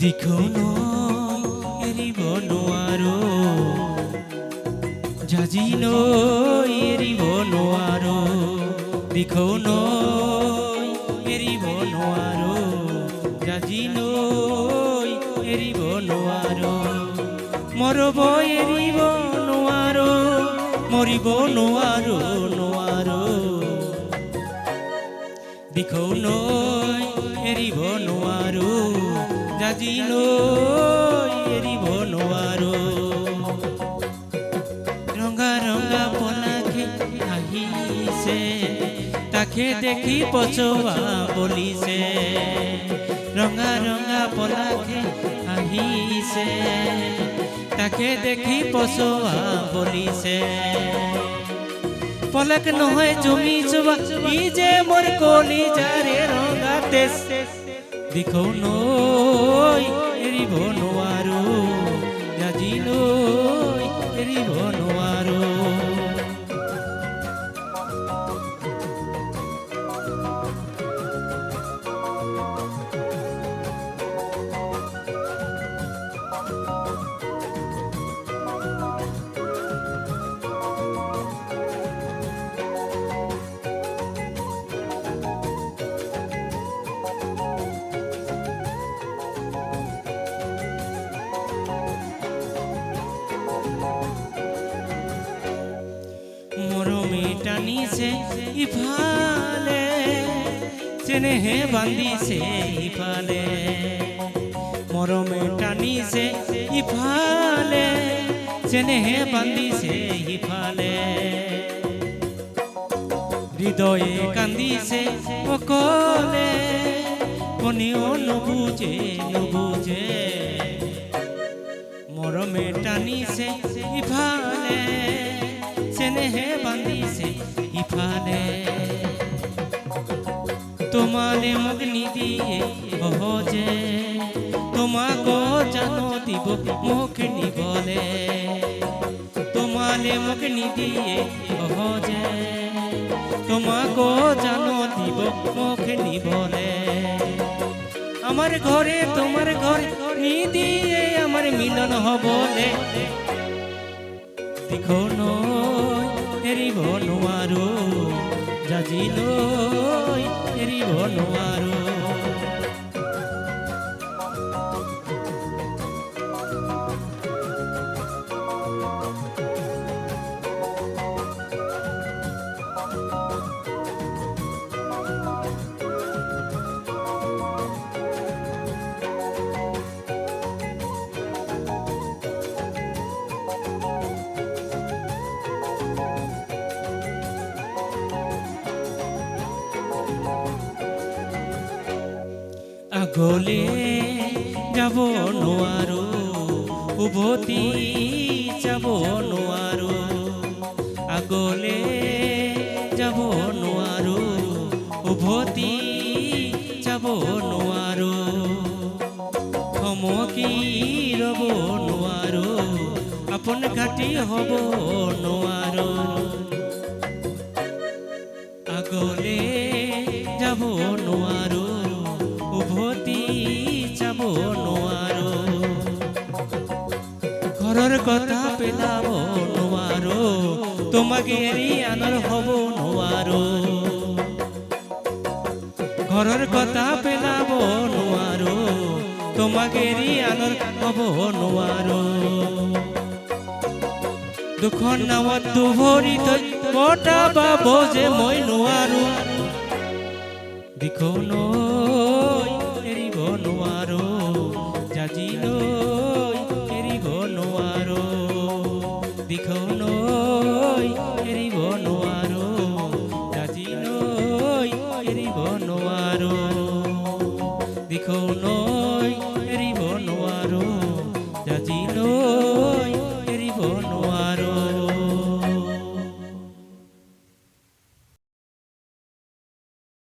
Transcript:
দিখৌ নৈ এৰিব নোৱাৰো, জাজি নৈ এৰিব নোৱাৰো, দিখৌ নৈ এৰিব নোৱাৰো, জাজি নৈ এৰিব নোৱাৰো, মৰব এৰিব নোৱাৰো, মৰিব নোৱাৰো নোৱাৰো, দিখৌ নৈ এৰিব নোৱাৰো, জাজি নৈ এৰিব নোৱাৰো, ৰঙা ৰঙা পলাশে আহিছে, তাকে দেখি পছোৱা বলিছে, ৰঙা ৰঙা পলাশে আহিছে, তাকে দেখি পছোৱা বলিছে, পলক নহয় জমি চোৱা ই যে মোৰ কলিজাৰে ৰঙা তেজ, দিখৌ নৈ এৰিব নোৱাৰো, জাজি নৈ এৰিব নোৱাৰো, মৰমে টানিছে ইফালে, চেনেহে বান্ধিছে ইফালে, মৰমে টানিছে ইফালে, চেনেহে বান্ধিছে ইফালে, হৃদয়ে কান্দিছে অকলে, কোনেও নুবুজে নুবুজে, মৰমে টানিছে ইফালে, চেনেহে বান্ধিছে ইফালে, তোমালে মোক নিদিয়ে সহজে, তোমাক জানো দিব মোক নিবলে, তোমালে মোক নিদিয়ে সহজে, তোমাক জানো দিব মোক নিবলে, আমার ঘরে তোমার ঘরে নিদিয়ে আমার মিলন হবলে, দিখৌ নৈ এৰিব নোৱাৰো, জাজি নৈ এৰিব নোৱাৰো, আগলে যাব নোৱাৰো, উভতি যাব নোৱাৰো, আগলে যাব নোৱাৰো, উভতি যাব নোৱাৰো, থমকি ৰ'ব নোৱাৰো, আপোন ঘাটি হ'ব নোৱাৰো, আগলে যাব নোৱাৰো, উভতি যাব নোৱাৰো, ঘৰৰ কথা পেলাব নোৱাৰো, তোমাক এৰি আনৰ হ'ব নোৱাৰো, ঘৰৰ কথা পেলাব নোৱাৰো, তোমাক এৰি আনৰ হ'ব নোৱাৰো, দুখন নাৱত দুভৰি থৈ কটাব যে মই নোৱাৰো, দিখৌ নৈ এৰিব নোৱাৰো, জাজি নৈ এৰিব নোৱাৰো, দিখৌ নৈ এৰিব নোৱাৰো, জাজি নৈ এৰিব নোৱাৰো, দিখৌ নৈ